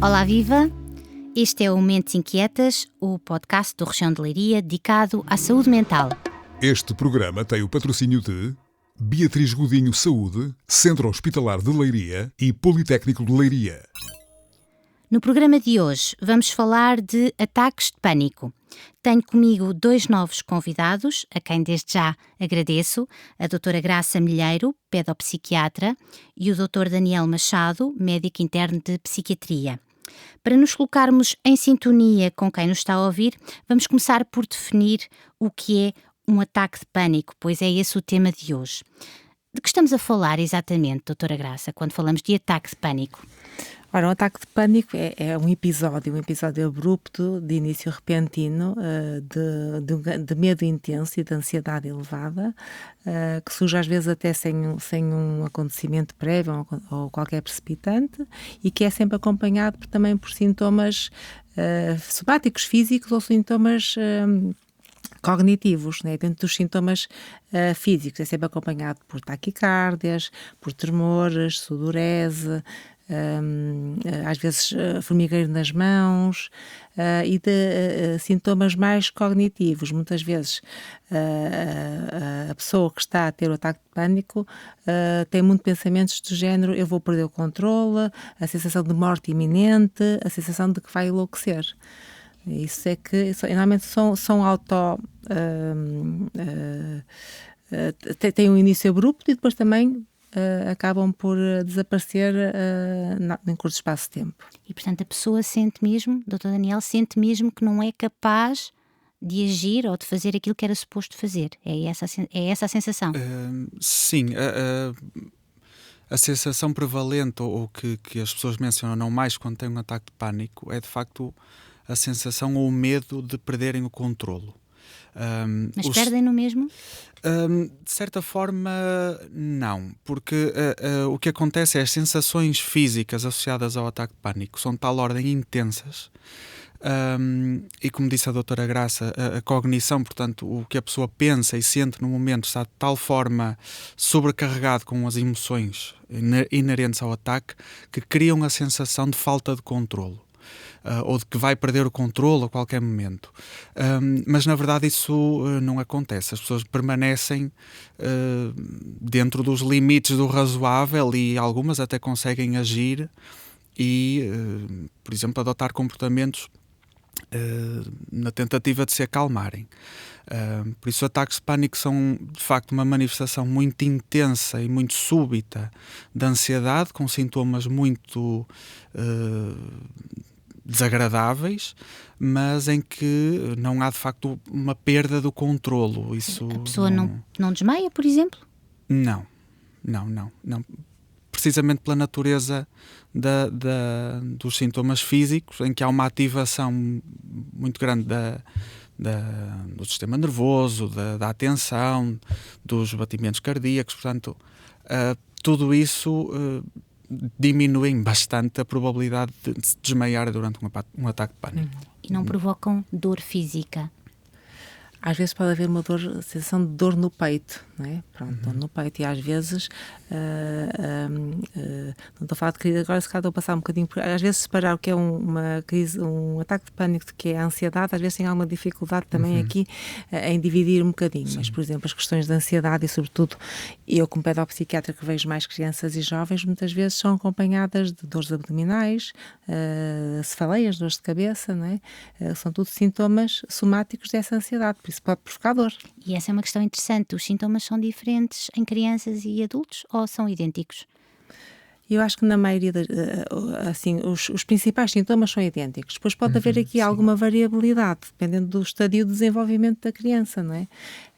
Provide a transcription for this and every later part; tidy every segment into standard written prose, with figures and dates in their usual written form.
Olá, viva! Este é o Mentes Inquietas, o podcast do Região de Leiria dedicado à saúde mental. Este programa tem o patrocínio de Beatriz Godinho Saúde, Centro Hospitalar de Leiria e Politécnico de Leiria. No programa de hoje vamos falar de ataques de pânico. Tenho comigo 2 novos convidados, a quem desde já agradeço, a doutora Graça Milheiro, pedopsiquiatra, e o doutor Daniel Machado, médico interno de psiquiatria. Para nos colocarmos em sintonia com quem nos está a ouvir, vamos começar por definir o que é um ataque de pânico, pois é esse o tema de hoje. De que estamos a falar exatamente, doutora Graça, quando falamos de ataque de pânico? Ora, um ataque de pânico é um episódio abrupto, de início repentino, de medo intenso e de ansiedade elevada, que surge às vezes até sem um acontecimento prévio ou qualquer precipitante, e que é sempre acompanhado também por sintomas somáticos, físicos ou sintomas cognitivos, né? Dentro dos sintomas físicos é sempre acompanhado por taquicárdias, por tremores, sudorese, às vezes formigueiro nas mãos, e de sintomas mais cognitivos. Muitas vezes a pessoa que está a ter o ataque de pânico tem muitos pensamentos do género: eu vou perder o controle, a sensação de morte iminente, a sensação de que vai enlouquecer. Isso é que normalmente são tem um início abrupto e depois também acabam por desaparecer em curto espaço de tempo. E portanto a pessoa sente mesmo, doutor Daniel, sente mesmo que não é capaz de agir ou de fazer aquilo que era suposto fazer. É essa a sensação? Sim. A sensação prevalente, ou que as pessoas mencionam mais quando têm um ataque de pânico, é de facto a sensação ou o medo de perderem o controlo. Mas perdem-no mesmo? De certa forma, não, porque o que acontece é as sensações físicas associadas ao ataque de pânico são de tal ordem intensas, e como disse a doutora Graça, a cognição, portanto, o que a pessoa pensa e sente no momento está de tal forma sobrecarregado com as emoções inerentes ao ataque que criam a sensação de falta de controlo. Ou de que vai perder o controle a qualquer momento. Mas na verdade isso não acontece. As pessoas permanecem dentro dos limites do razoável e algumas até conseguem agir e, por exemplo, adotar comportamentos na tentativa de se acalmarem. Por isso, ataques de pânico são de facto uma manifestação muito intensa e muito súbita de ansiedade, com sintomas muito desagradáveis, mas em que não há de facto uma perda do controlo. Isso a pessoa não desmaia, por exemplo? Não. Precisamente pela natureza dos sintomas físicos, em que há uma ativação muito grande do sistema nervoso, da atenção, dos batimentos cardíacos, portanto, tudo isso diminuem bastante a probabilidade de se desmaiar durante um ataque de pânico. E não provocam dor física? Às vezes pode haver uma sensação de dor no peito, não é? Pronto, dor no peito, e às vezes não estou a falar de crise, agora se calhar estou a passar um bocadinho, porque às vezes separar o que é uma crise, um ataque de pânico, de que é a ansiedade, às vezes tem alguma dificuldade também aqui em dividir um bocadinho. Sim. Mas, por exemplo, as questões de ansiedade, e sobretudo eu como pedopsiquiatra que vejo mais crianças e jovens, muitas vezes são acompanhadas de dores abdominais, cefaleias, dores de cabeça, não é? São tudo sintomas somáticos dessa ansiedade, por isso pode provocar dor. E essa é uma questão interessante. Os sintomas são diferentes em crianças e adultos ou são idênticos? Eu acho que na maioria, assim, os principais sintomas são idênticos. Depois pode haver aqui alguma variabilidade, dependendo do estadio de desenvolvimento da criança, não é?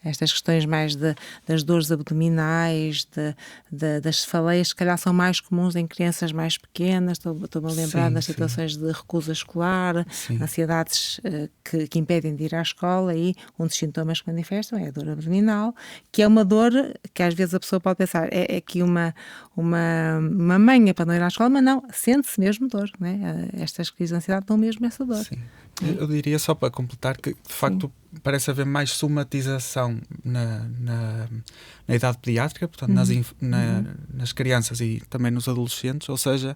Estas questões mais das dores abdominais, das cefaleias, se calhar são mais comuns em crianças mais pequenas. Estou-me a lembrar das situações de recusa escolar, ansiedades que impedem de ir à escola, e um dos sintomas que manifestam é a dor abdominal, que é uma dor que às vezes a pessoa pode pensar, é aqui uma manha para não ir à escola, mas não, sente-se mesmo dor, não é? Estas crises de ansiedade dão mesmo essa dor. Sim. Eu diria, só para completar, que de facto parece haver mais somatização na idade pediátrica, portanto nas crianças e também nos adolescentes, ou seja,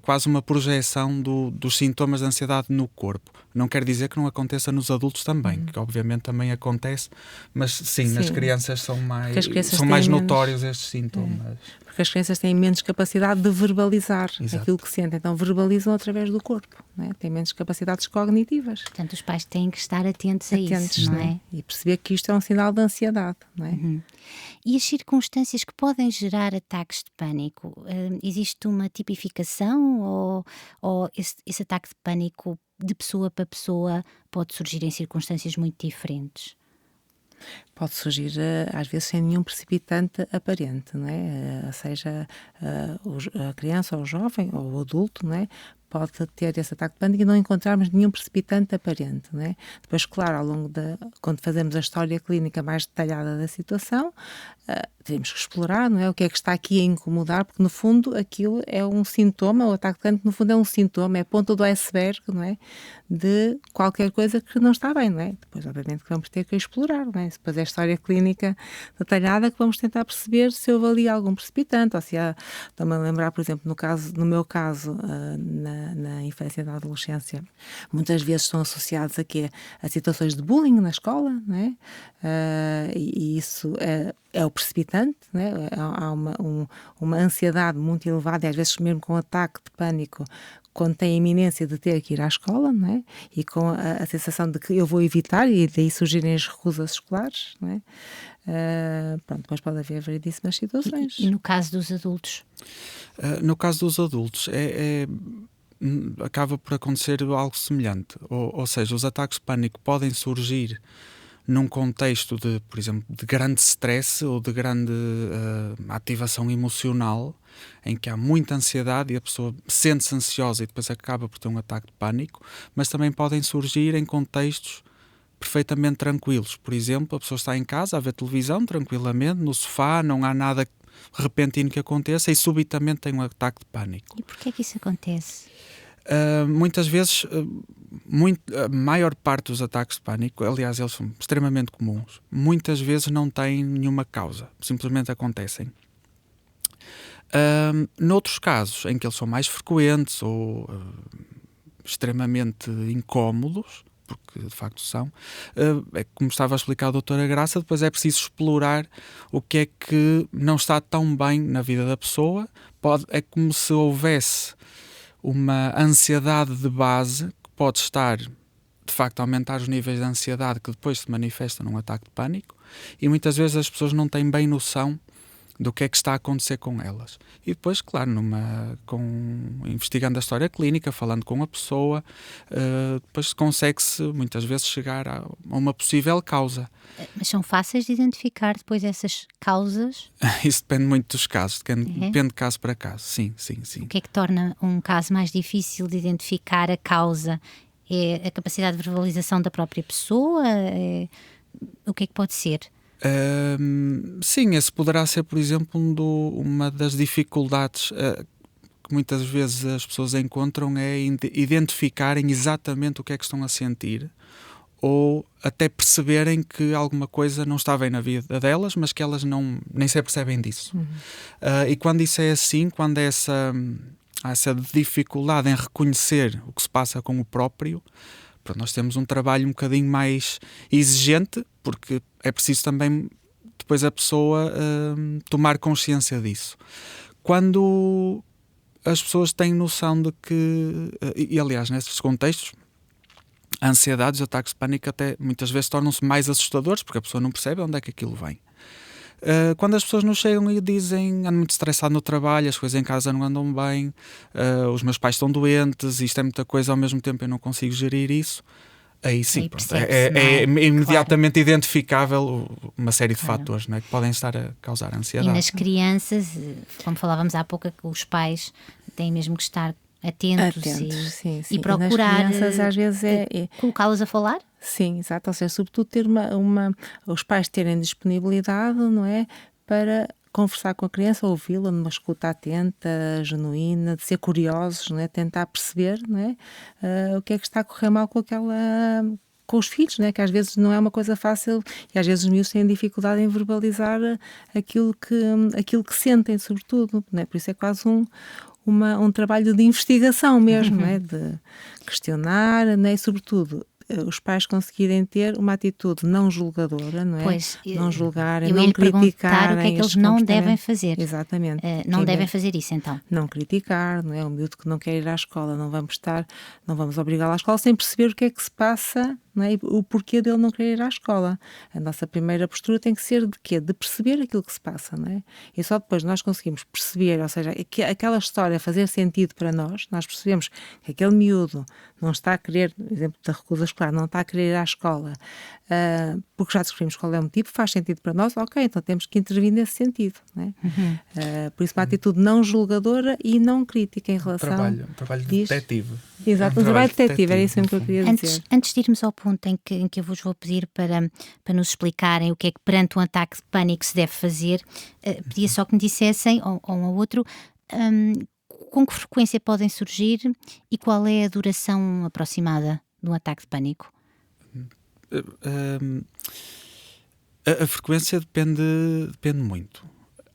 quase uma projeção dos sintomas de ansiedade no corpo. Não quer dizer que não aconteça nos adultos também, que obviamente também acontece, mas sim, nas crianças são mais notórios estes sintomas. Porque as crianças têm menos capacidade de verbalizar aquilo que sentem, então verbalizam através do corpo, não é? Têm menos capacidades cognitivas. Portanto, os pais têm que estar atentos a isso, não é? E perceber que isto é um sinal de ansiedade, não é? E as circunstâncias que podem gerar ataques de pânico? Existe uma tipificação ou esse ataque de pânico de pessoa para pessoa pode surgir em circunstâncias muito diferentes? Pode surgir, às vezes, sem nenhum precipitante aparente, não é? Seja a criança ou o jovem ou o adulto, não é? Pode ter esse ataque de pânico e não encontrarmos nenhum precipitante aparente, não é? Depois, claro, ao longo quando fazemos a história clínica mais detalhada da situação, temos que explorar, não é? O que é que está aqui a incomodar, porque no fundo aquilo é um sintoma, o ataque de pânico no fundo é um sintoma, é a ponta do iceberg, não é? De qualquer coisa que não está bem, não é? Depois, obviamente, que vamos ter que explorar, não é? Depois é a história clínica detalhada que vamos tentar perceber se houve ali algum precipitante, ou se há, estou-me a lembrar, por exemplo, no meu caso, na infância e na adolescência, muitas vezes estão associados a situações de bullying na escola, não é? E isso é o precipitante, não é? Há uma ansiedade muito elevada, e às vezes mesmo com ataque de pânico, quando tem a iminência de ter que ir à escola, não é? E com a sensação de que eu vou evitar, e daí surgirem as recusas escolares, não é? Pronto, depois pode haver variedíssimas situações. E no caso dos adultos? No caso dos adultos, acaba por acontecer algo semelhante. Ou seja, os ataques de pânico podem surgir num contexto de, por exemplo, de grande stress ou de grande ativação emocional, em que há muita ansiedade e a pessoa sente-se ansiosa e depois acaba por ter um ataque de pânico, mas também podem surgir em contextos perfeitamente tranquilos. Por exemplo, a pessoa está em casa a ver televisão tranquilamente, no sofá, não há nada repentino que aconteça e subitamente tem um ataque de pânico. E porquê que isso acontece? Muitas vezes, a maior parte dos ataques de pânico, aliás, eles são extremamente comuns, muitas vezes não têm nenhuma causa, simplesmente acontecem. Noutros casos, em que eles são mais frequentes ou extremamente incómodos, porque de facto são, como estava a explicar a doutora Graça, depois é preciso explorar o que é que não está tão bem na vida da pessoa. É como se houvesse uma ansiedade de base que pode estar, de facto, a aumentar os níveis de ansiedade que depois se manifesta num ataque de pânico, e muitas vezes as pessoas não têm bem noção do que é que está a acontecer com elas. E depois, claro, investigando a história clínica, falando com a pessoa, depois consegue-se muitas vezes chegar a uma possível causa. Mas são fáceis de identificar depois essas causas? Isso depende muito dos casos, depende de caso para caso, sim. O que é que torna um caso mais difícil de identificar a causa? É a capacidade de verbalização da própria pessoa? O que é que pode ser? Sim, esse poderá ser, por exemplo, uma das dificuldades que muitas vezes as pessoas encontram, é identificarem exatamente o que é que estão a sentir, ou até perceberem que alguma coisa não está bem na vida delas, mas que elas nem se percebem disso. E quando isso é assim, quando há essa dificuldade em reconhecer o que se passa com o próprio, nós temos um trabalho um bocadinho mais exigente, porque é preciso também depois a pessoa tomar consciência disso. Quando as pessoas têm noção de que, e aliás, nesses contextos, a ansiedade e os ataques de pânico até muitas vezes tornam-se mais assustadores, porque a pessoa não percebe onde é que aquilo vem. Quando as pessoas nos chegam e dizem: ando muito estressado no trabalho, as coisas em casa não andam bem, os meus pais estão doentes, isto é muita coisa ao mesmo tempo, eu não consigo gerir isso, aí sim, é imediatamente identificável uma série de fatores, não é, que podem estar a causar ansiedade. E nas crianças, como falávamos há pouco, que os pais têm mesmo que estar atentos sim. E procurar, e nas crianças, às vezes colocá-las a falar? Sim, exato, ou seja, sobretudo ter os pais terem disponibilidade, não é, para conversar com a criança, ouvi-la numa escuta atenta, genuína, de ser curiosos, não é, tentar perceber, não é, o que é que está a correr mal com os filhos, não é? Que às vezes não é uma coisa fácil, e às vezes os miúdos têm dificuldade em verbalizar aquilo que sentem, sobretudo, não é? Por isso é quase um trabalho de investigação mesmo, não é? De questionar, não é? E, sobretudo, os pais conseguirem ter uma atitude não julgadora, não é? Pois, não julgarem, eu não ia perguntar criticarem. o que é que eles este não comportamento. devem fazer. Exatamente. Não devem fazer isso, então. Não criticar, não é? Um miúdo que não quer ir à escola, não vamos obrigá-lo à escola sem perceber o que é que se passa, não é? O porquê dele não querer ir à escola. A nossa primeira postura tem que ser de quê? De perceber aquilo que se passa, não é? E só depois nós conseguimos perceber, ou seja, que aquela história fazer sentido para nós percebemos que aquele miúdo não está a querer, por exemplo, da recusa escolar, não está a querer ir à escola, porque já descobrimos qual é o motivo, faz sentido para nós, ok, então temos que intervir nesse sentido, não é? Por isso uma atitude não julgadora e não crítica em relação... Trabalho de detetive. Exato, um trabalho detetive, era isso mesmo que eu queria dizer. Antes de irmos ao ponto em que eu vos vou pedir para nos explicarem o que é que perante um ataque de pânico se deve fazer, pedia só que me dissessem, ou um ao outro, com que frequência podem surgir e qual é a duração aproximada de um ataque de pânico? A frequência depende muito.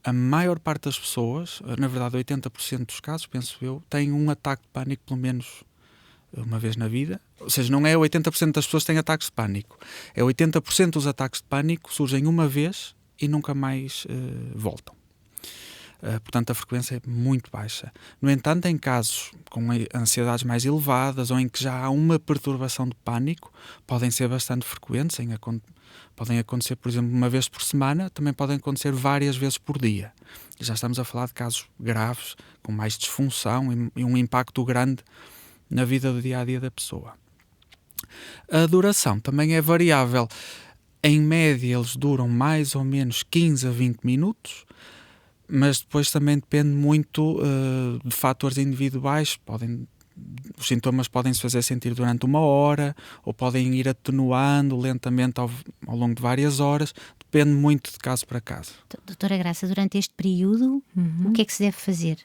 A maior parte das pessoas, na verdade 80% dos casos, penso eu, têm um ataque de pânico pelo menos uma vez na vida. Ou seja, não é 80% das pessoas que têm ataques de pânico. É 80% dos ataques de pânico surgem uma vez e nunca mais voltam. Portanto, a frequência é muito baixa. No entanto, em casos com ansiedades mais elevadas ou em que já há uma perturbação de pânico, podem ser bastante frequentes. Podem acontecer, por exemplo, uma vez por semana, também podem acontecer várias vezes por dia. E já estamos a falar de casos graves, com mais disfunção e um impacto grande na vida do dia-a-dia da pessoa. A duração também é variável. Em média, eles duram mais ou menos 15 a 20 minutos, mas depois também depende muito de fatores individuais. Os sintomas podem se fazer sentir durante 1 hora ou podem ir atenuando lentamente ao longo de várias horas. Depende muito de caso para caso. Doutora Graça, durante este período, o que é que se deve fazer?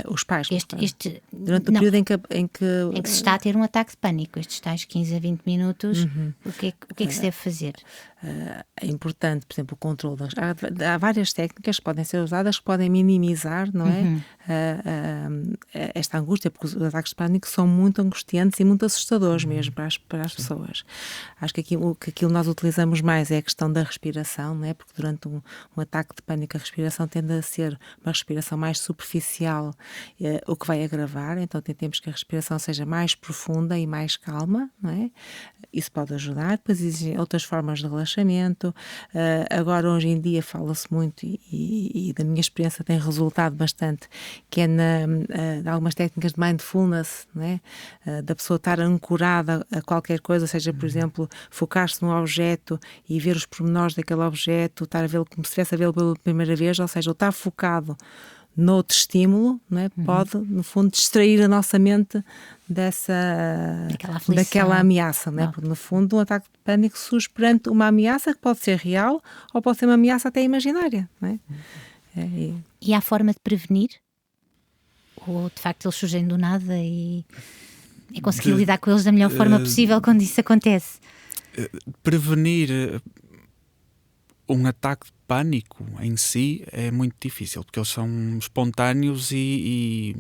Os pais. Durante o período em que se está a ter um ataque de pânico, estes tais 15 a 20 minutos, o que é que se deve fazer? É importante, por exemplo, o controle. Há várias técnicas que podem ser usadas que podem minimizar, não é? Esta angústia, porque os ataques de pânico são muito angustiantes e muito assustadores mesmo para as pessoas. Acho que aquilo que nós utilizamos mais é a questão da respiração, não é? Porque durante um ataque de pânico a respiração tende a ser uma respiração mais superficial, o que vai agravar. Então tentemos que a respiração seja mais profunda e mais calma, não é? Isso pode ajudar. Depois existem outras formas de relaxamento. Agora, hoje em dia, fala-se muito e da minha experiência tem resultado bastante, que é algumas técnicas de mindfulness, não é? Da pessoa estar ancorada a qualquer coisa, ou seja, por exemplo, focar-se num objeto e ver os pormenores daquele objeto, estar a vê-lo como se estivesse a vê-lo pela primeira vez, ou seja, ou estar focado noutro estímulo, não é? Pode, no fundo, distrair a nossa mente daquela ameaça, não é? Porque, no fundo, um ataque de pânico surge perante uma ameaça que pode ser real ou pode ser uma ameaça até imaginária, não é? E há forma de prevenir? Ou, de facto, eles surgem do nada e é conseguir lidar com eles da melhor forma possível quando isso acontece? Prevenir um ataque de pânico em si é muito difícil, porque eles são espontâneos e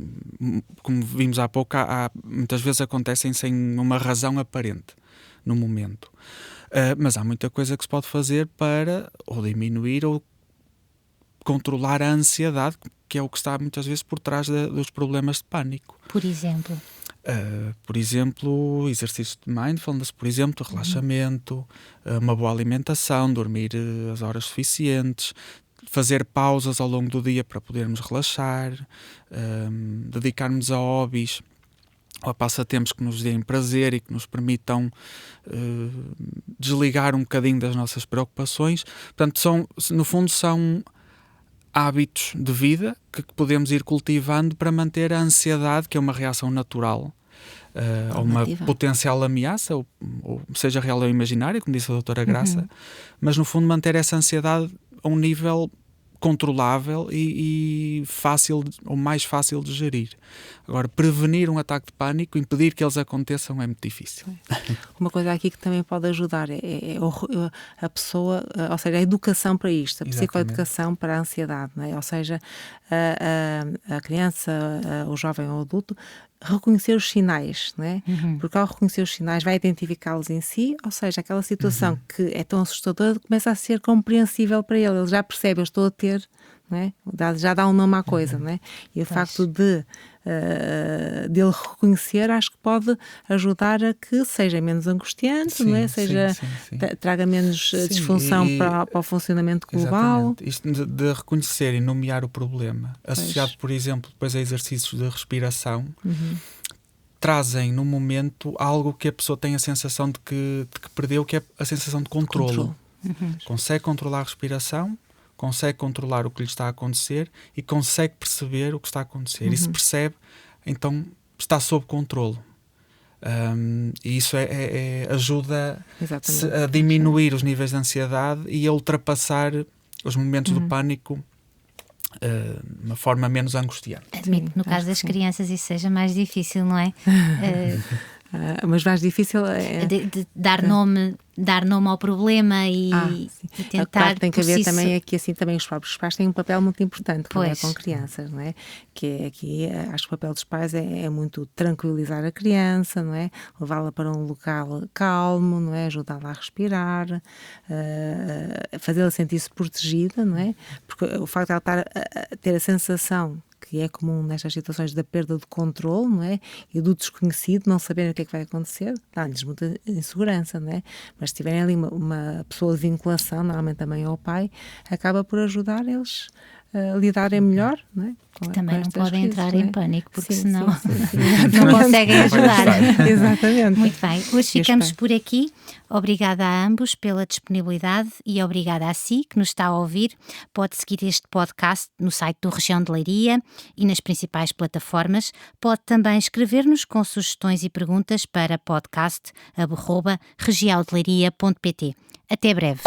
como vimos há pouco, muitas vezes acontecem sem uma razão aparente no momento. Mas há muita coisa que se pode fazer para ou diminuir ou controlar a ansiedade, que é o que está muitas vezes por trás dos problemas de pânico. Por exemplo? Por exemplo, exercícios de mindfulness, por exemplo, relaxamento, uma boa alimentação, dormir as horas suficientes, fazer pausas ao longo do dia para podermos relaxar, dedicarmos a hobbies ou a passatempos que nos deem prazer e que nos permitam desligar um bocadinho das nossas preocupações. Portanto, no fundo, são hábitos de vida que podemos ir cultivando para manter a ansiedade, que é uma reação natural a uma potencial ameaça, ou seja real ou imaginária, como disse a doutora Graça, mas no fundo manter essa ansiedade a um nível controlável e fácil, ou mais fácil de gerir. Agora, prevenir um ataque de pânico, impedir que eles aconteçam, é muito difícil. Uma coisa aqui que também pode ajudar é a pessoa, ou seja, a educação para isto, a psicoeducação para a ansiedade, não é? Ou seja, a criança, o jovem ou o adulto, reconhecer os sinais, não é? Porque ao reconhecer os sinais vai identificá-los em si, ou seja, aquela situação que é tão assustadora começa a ser compreensível para ele já percebe, eu estou a ter, não é? Já dá um nome à coisa, não é? E o facto de ele reconhecer, acho que pode ajudar a que seja menos angustiante, sim, não é? Sim. Traga menos disfunção para o funcionamento global. Exatamente. Isto de reconhecer e nomear o problema, associado, por exemplo, depois a exercícios de respiração, trazem no momento algo que a pessoa tem a sensação de que perdeu, que é a sensação de controlo. Consegue controlar a respiração, consegue controlar o que lhe está a acontecer e consegue perceber o que está a acontecer. E se percebe, então está sob controlo. E isso ajuda a diminuir os níveis de ansiedade e a ultrapassar os momentos de pânico de uma forma menos angustiante. Admito que no caso das crianças isso seja mais difícil, não é? Mas mais difícil é de dar nome ao problema e tentar. Claro que tem que haver também aqui, assim, também os próprios pais têm um papel muito importante quando é com crianças, não é? Que é aqui, acho que o papel dos pais é muito tranquilizar a criança, não é? Levá-la para um local calmo, não é? Ajudá-la a respirar, fazê-la sentir-se protegida, não é? Porque o facto de ela estar a ter a sensação que é comum nestas situações da perda de controle, não é? E do desconhecido, não saberem o que é que vai acontecer, dá-lhes muita insegurança, não é? Mas se tiverem ali uma pessoa de vinculação, normalmente a mãe ou o pai, acaba por ajudar eles a lidarem melhor, não é? Também não podem entrar em pânico, porque sim, senão sim. não conseguem ajudar. Exatamente. Muito bem, hoje ficamos por aqui. Obrigada a ambos pela disponibilidade e obrigada a si que nos está a ouvir. Pode seguir este podcast no site do Região de Leiria e nas principais plataformas. Pode também escrever-nos com sugestões e perguntas para podcast@regialdeleiria.pt. Até breve.